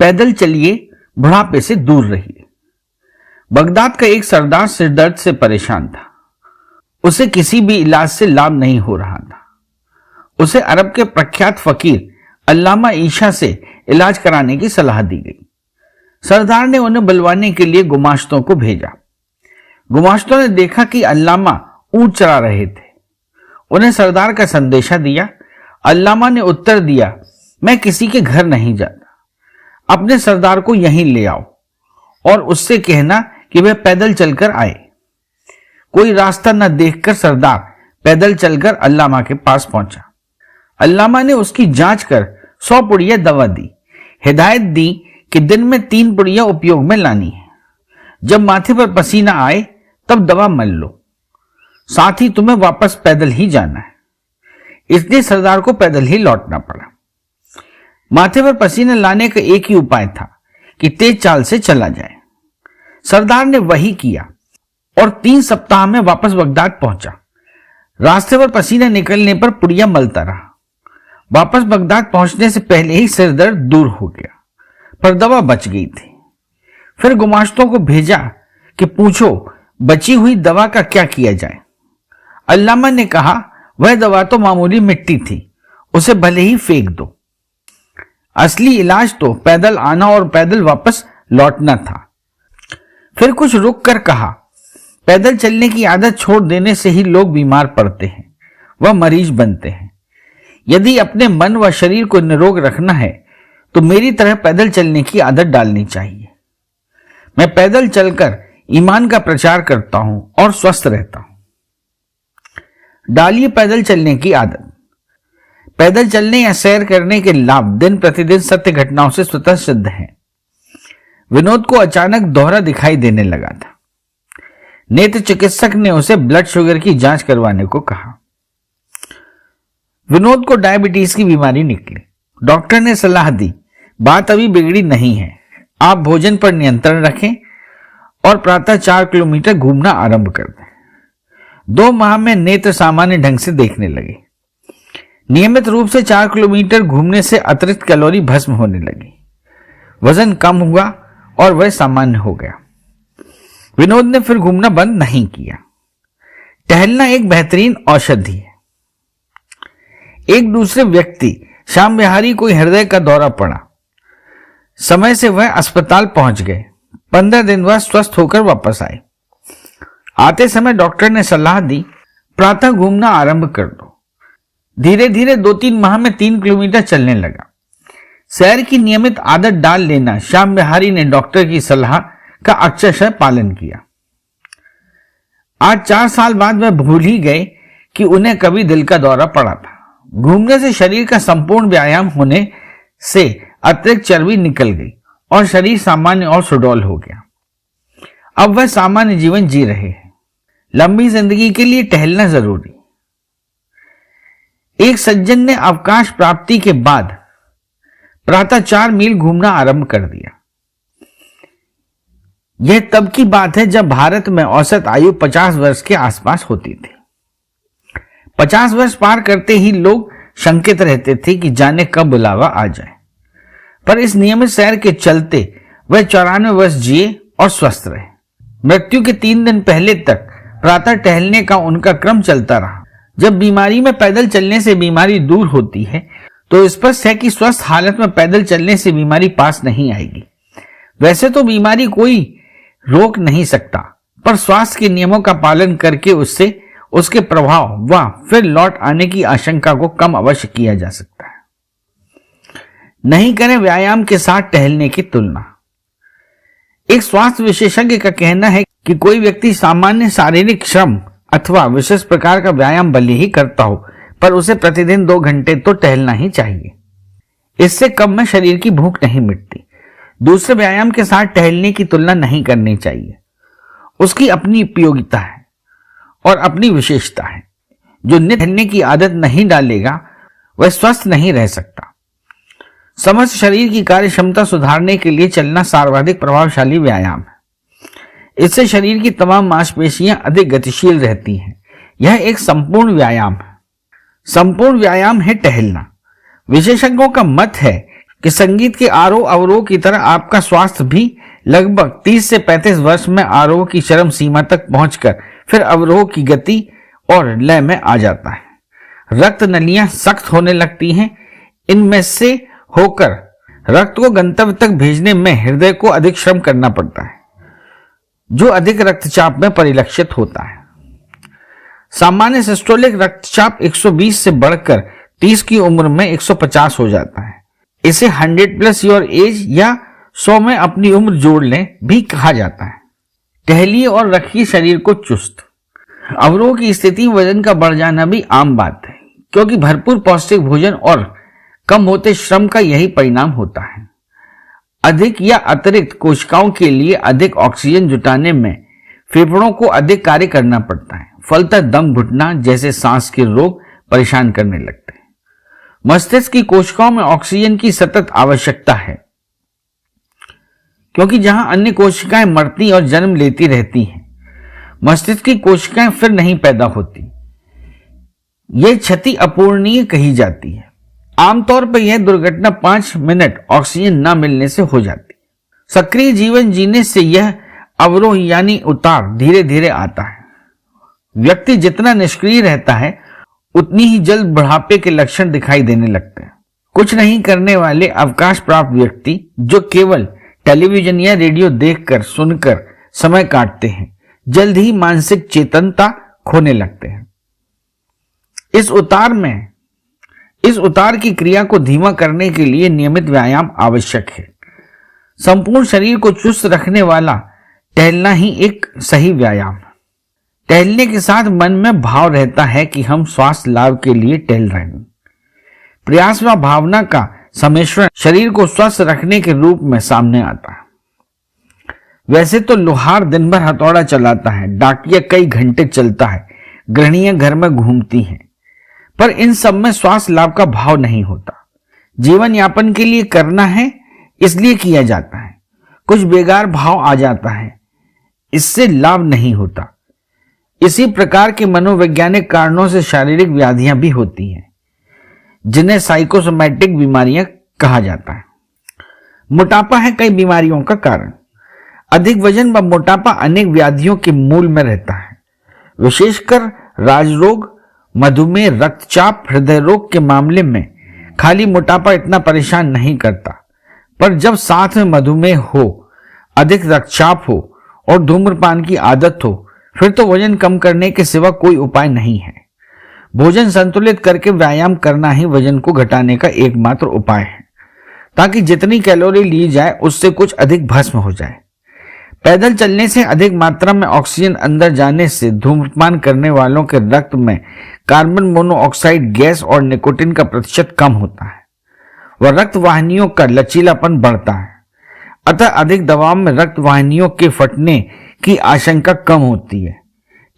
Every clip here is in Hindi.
पैदल चलिए, बुढ़ापे से दूर रहिए। बगदाद का एक सरदार सिरदर्द से परेशान था। उसे किसी भी इलाज से लाभ नहीं हो रहा था। उसे अरब के प्रख्यात फकीर अल्लामा ईशा से इलाज कराने की सलाह दी गई। सरदार ने उन्हें बुलवाने के लिए गुमाश्तों को भेजा। गुमाश्तों ने देखा कि अल्लामा ऊंट चरा रहे थे। उन्हें सरदार का संदेशा दिया। अल्लामा ने उत्तर दिया, मैं किसी के घर नहीं जाता, अपने सरदार को यहीं ले आओ और उससे कहना कि वह पैदल चलकर आए। कोई रास्ता न देखकर सरदार पैदल चलकर अल्लामा के पास पहुंचा। अल्लामा ने उसकी जांच कर 100 पुड़िया दवा दी। हिदायत दी कि दिन में 3 पुड़िया उपयोग में लानी है। जब माथे पर पसीना आए तब दवा मल लो, साथ ही तुम्हें वापस पैदल ही जाना है। इसलिए सरदार को पैदल ही लौटना पड़ा। माथे पर पसीना लाने का एक ही उपाय था कि तेज चाल से चला जाए। सरदार ने वही किया और 3 सप्ताह में वापस बगदाद पहुंचा। रास्ते पर पसीना निकलने पर पुड़िया मलता रहा। वापस बगदाद पहुंचने से पहले ही सिर दर्द दूर हो गया, पर दवा बच गई थी। फिर गुमाश्तों को भेजा कि पूछो बची हुई दवा का क्या किया जाए। अल्लामा ने कहा, वह दवा तो मामूली मिट्टी थी, उसे भले ही फेंक दो। असली इलाज तो पैदल आना और पैदल वापस लौटना था। फिर कुछ रुक कर कहा, पैदल चलने की आदत छोड़ देने से ही लोग बीमार पड़ते हैं, वह मरीज बनते हैं। यदि अपने मन व शरीर को निरोग रखना है तो मेरी तरह पैदल चलने की आदत डालनी चाहिए। मैं पैदल चलकर ईमान का प्रचार करता हूं और स्वस्थ रहता हूं। डालिए पैदल चलने की आदत। पैदल चलने या सैर करने के लाभ दिन प्रतिदिन सत्य घटनाओं से स्वतः सिद्ध हैं। विनोद को अचानक दोहरा दिखाई देने लगा था। नेत्र चिकित्सक ने उसे ब्लड शुगर की जांच करवाने को कहा। विनोद को डायबिटीज की बीमारी निकली। डॉक्टर ने सलाह दी, बात अभी बिगड़ी नहीं है, आप भोजन पर नियंत्रण रखें और प्रातः 4 किलोमीटर घूमना आरंभ कर दें। 2 माह में नेत्र सामान्य ढंग से देखने लगे। नियमित रूप से 4 किलोमीटर घूमने से अतिरिक्त कैलोरी भस्म होने लगी। वजन कम हुआ और वह सामान्य हो गया। विनोद ने फिर घूमना बंद नहीं किया। टहलना एक बेहतरीन औषधि है। एक दूसरे व्यक्ति श्याम बिहारी को हृदय का दौरा पड़ा। समय से वह अस्पताल पहुंच गए। 15 दिन बाद स्वस्थ होकर वापस आए। आते समय डॉक्टर ने सलाह दी, प्रातः घूमना आरंभ कर दो। धीरे धीरे 2-3 माह में 3 किलोमीटर चलने लगा। सैर की नियमित आदत डाल लेना श्याम बिहारी ने डॉक्टर की सलाह का अक्षरशः पालन किया। आज 4 साल बाद वह भूल ही गए कि उन्हें कभी दिल का दौरा पड़ा था। घूमने से शरीर का संपूर्ण व्यायाम होने से अतिरिक्त चर्बी निकल गई और शरीर सामान्य और सुडौल हो गया। अब वह सामान्य जीवन जी रहे हैं। लंबी जिंदगी के लिए टहलना जरूरी। एक सज्जन ने अवकाश प्राप्ति के बाद प्रातः 4 मील घूमना आरंभ कर दिया। यह तब की बात है जब भारत में औसत आयु 50 वर्ष के आसपास होती थी। 50 वर्ष पार करते ही लोग शंकित रहते थे कि जाने कब बुलावा आ जाए, पर इस नियमित सैर के चलते वह 94 वर्ष जिए और स्वस्थ रहे। मृत्यु के 3 दिन पहले तक प्रातः टहलने का उनका क्रम चलता रहा। जब बीमारी में पैदल चलने से बीमारी दूर होती है तो स्पष्ट है कि स्वस्थ हालत में पैदल चलने से बीमारी पास नहीं आएगी। वैसे तो बीमारी कोई रोक नहीं सकता, पर स्वास्थ्य के नियमों का पालन करके उससे उसके प्रभाव व फिर लौट आने की आशंका को कम अवश्य किया जा सकता है। नहीं करें व्यायाम के साथ टहलने की तुलना। एक स्वास्थ्य विशेषज्ञ का कहना है कि कोई व्यक्ति सामान्य शारीरिक श्रम अथवा विशेष प्रकार का व्यायाम भले ही करता हो, पर उसे प्रतिदिन 2 घंटे तो टहलना ही चाहिए। इससे कम में शरीर की भूख नहीं मिटती। दूसरे व्यायाम के साथ टहलने की तुलना नहीं करनी चाहिए। उसकी अपनी उपयोगिता है और अपनी विशेषता है। जो नित्य टहलने की आदत नहीं डालेगा वह स्वस्थ नहीं रह सकता। समस्त शरीर की कार्य क्षमता सुधारने के लिए चलना सर्वाधिक प्रभावशाली व्यायाम है। इससे शरीर की तमाम मांसपेशियां अधिक गतिशील रहती हैं। यह एक संपूर्ण व्यायाम है। संपूर्ण व्यायाम है टहलना। विशेषज्ञों का मत है कि संगीत के आरोह अवरोह की तरह आपका स्वास्थ्य भी लगभग 30 से 35 वर्ष में आरोह की चरम सीमा तक पहुंचकर फिर अवरोह की गति और लय में आ जाता है। रक्त नलियां सख्त होने लगती हैं। इनमें से होकर रक्त को गंतव्य तक भेजने में हृदय को अधिक श्रम करना पड़ता है, जो अधिक रक्तचाप में परिलक्षित होता है। सामान्य सिस्टोलिक रक्तचाप 120 से बढ़कर 30 की उम्र में 150 हो जाता है। इसे 100 प्लस योर एज या 100 में अपनी उम्र जोड़ लें भी कहा जाता है। टहलिए और रखिए शरीर को चुस्त। अवरोह की स्थिति में वजन का बढ़ जाना भी आम बात है, क्योंकि भरपूर पौष्टिक भोजन और कम होते श्रम का यही परिणाम होता है। अधिक या अतिरिक्त कोशिकाओं के लिए अधिक ऑक्सीजन जुटाने में फेफड़ों को अधिक कार्य करना पड़ता है। फलतः दम घुटना जैसे सांस के रोग परेशान करने लगते हैं। मस्तिष्क की कोशिकाओं में ऑक्सीजन की सतत आवश्यकता है, क्योंकि जहां अन्य कोशिकाएं मरती और जन्म लेती रहती हैं, मस्तिष्क की कोशिकाएं फिर नहीं पैदा होती। यह क्षति अपूरणीय कही जाती है। आमतौर पर यह दुर्घटना 5 मिनट ऑक्सीजन न मिलने से हो जाती है। सक्रिय जीवन जीने से यह अवरोह यानी उतार धीरे धीरे आता है। व्यक्ति जितना निष्क्रिय रहता है, उतनी ही जल्द बुढ़ापे के लक्षण दिखाई देने लगते हैं। कुछ नहीं करने वाले अवकाश प्राप्त व्यक्ति जो केवल टेलीविजन या रेडियो देखकर सुनकर समय काटते हैं, जल्द ही मानसिक चेतनता खोने लगते हैं। इस उतार की क्रिया को धीमा करने के लिए नियमित व्यायाम आवश्यक है। संपूर्ण शरीर को चुस्त रखने वाला टहलना ही एक सही व्यायाम है। टहलने के साथ मन में भाव रहता है कि हम स्वास्थ्य लाभ के लिए टहल रहे हैं। प्रयास व भावना का सम्मिश्रण शरीर को स्वस्थ रखने के रूप में सामने आता है। वैसे तो लोहार दिन भर हथौड़ा चलाता है, डाकिया कई घंटे चलता है, गृहिणियां घर में घूमती हैं, पर इन सब में स्वास्थ्य लाभ का भाव नहीं होता। जीवन यापन के लिए करना है, इसलिए किया जाता है। कुछ बेकार भाव आ जाता है, इससे लाभ नहीं होता। इसी प्रकार के मनोवैज्ञानिक कारणों से शारीरिक व्याधियां भी होती हैं, जिन्हें साइकोसोमैटिक बीमारियां कहा जाता है। मोटापा है कई बीमारियों का कारण। अधिक वजन व मोटापा अनेक व्याधियों के मूल में रहता है। विशेषकर राजरोग, मधुमेह, रक्तचाप, हृदय रोग के मामले में खाली मोटापा इतना परेशान नहीं करता, पर जब साथ में मधुमेह हो, अधिक रक्तचाप हो और धूम्रपान की आदत हो, फिर तो वजन कम करने के सिवा कोई उपाय नहीं है। भोजन संतुलित करके व्यायाम करना ही वजन को घटाने का एकमात्र उपाय है, ताकि जितनी कैलोरी ली जाए उससे कुछ अधिक भस्म हो जाए। पैदल चलने से अधिक मात्रा में ऑक्सीजन अंदर जाने से धूम्रपान करने वालों के रक्त में कार्बन मोनोऑक्साइड गैस और निकोटीन का प्रतिशत कम होता है व रक्त वाहिनियों का लचीलापन बढ़ता है। अतः अधिक दबाव में रक्त वाहिनियों के फटने की आशंका कम होती है।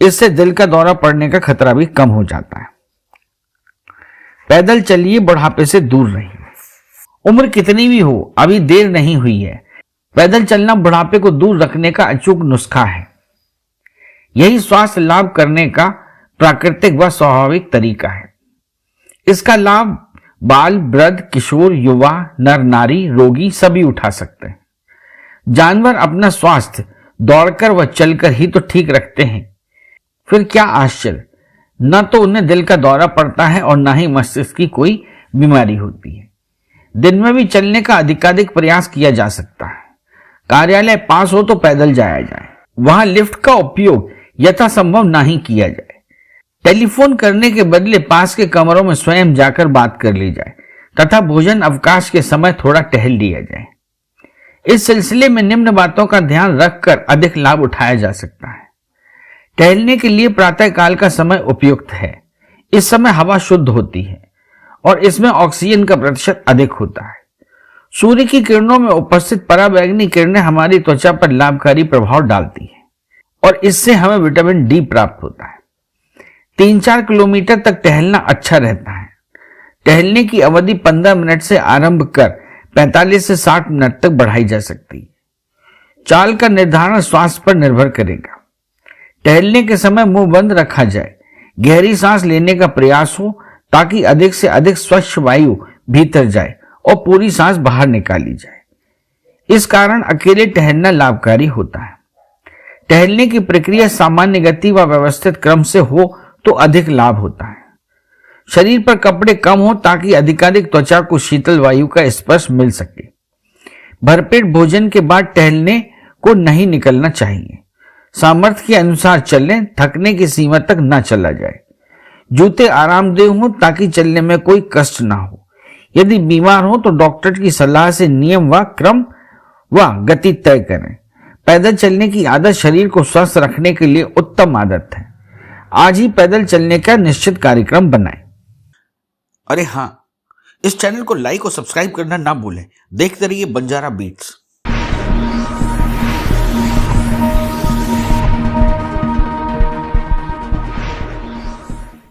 इससे दिल का दौरा पड़ने का खतरा भी कम हो जाता है। पैदल चलिए, बुढ़ापे से दूर रहिए। उम्र कितनी भी हो, अभी देर नहीं हुई है। पैदल चलना बुढ़ापे को दूर रखने का अचूक नुस्खा है। यही स्वास्थ्य लाभ करने का प्राकृतिक व स्वाभाविक तरीका है। इसका लाभ बाल, वृद्ध, किशोर, युवा, नर नारी, रोगी सभी उठा सकते हैं। जानवर अपना स्वास्थ्य दौड़कर व चलकर ही तो ठीक रखते हैं, फिर क्या आश्चर्य। न तो उन्हें दिल का दौरा पड़ता है और न ही मस्तिष्क की कोई बीमारी होती है। दिन में भी चलने का अधिकाधिक प्रयास किया जा सकता है। कार्यालय पास हो तो पैदल जाया जाए, वहां लिफ्ट का उपयोग यथासंभव ना ही किया जाए। टेलीफोन करने के बदले पास के कमरों में स्वयं जाकर बात कर ली जाए तथा भोजन अवकाश के समय थोड़ा टहल लिया जाए। इस सिलसिले में निम्न बातों का ध्यान रखकर अधिक लाभ उठाया जा सकता है। टहलने के लिए प्रातः काल का समय उपयुक्त है। इस समय हवा शुद्ध होती है और इसमें ऑक्सीजन का प्रतिशत अधिक होता है। सूर्य की किरणों में उपस्थित पराबैंगनी किरणें हमारी त्वचा पर लाभकारी प्रभाव डालती हैं और इससे हमें विटामिन डी प्राप्त होता है। 3-4 किलोमीटर तक टहलना अच्छा रहता है। टहलने की अवधि 15 मिनट से आरंभ कर 45 से 60 मिनट तक बढ़ाई जा सकती है। चाल का निर्धारण स्वास्थ्य पर निर्भर करेगा। टहलने के समय मुंह बंद रखा जाए, गहरी सांस लेने का प्रयास हो ताकि अधिक से अधिक स्वच्छ वायु भीतर जाए और पूरी सांस बाहर निकाली जाए। इस कारण अकेले टहलना लाभकारी होता है। टहलने की प्रक्रिया सामान्य गति व व्यवस्थित क्रम से हो तो अधिक लाभ होता है। शरीर पर कपड़े कम हो ताकि अधिकाधिक त्वचा को शीतल वायु का स्पर्श मिल सके। भरपेट भोजन के बाद टहलने को नहीं निकलना चाहिए। सामर्थ्य के अनुसार चलें, थकने की सीमा तक न चला जाए। जूते आरामदेह हों ताकि चलने में कोई कष्ट ना हो। यदि बीमार हो तो डॉक्टर की सलाह से नियम व क्रम व गति तय करें। पैदल चलने की आदत शरीर को स्वस्थ रखने के लिए उत्तम आदत है। आज ही पैदल चलने का निश्चित कार्यक्रम बनाएं। अरे हाँ, इस चैनल को लाइक और सब्सक्राइब करना ना भूलें। देखते रहिए बंजारा बीट्स।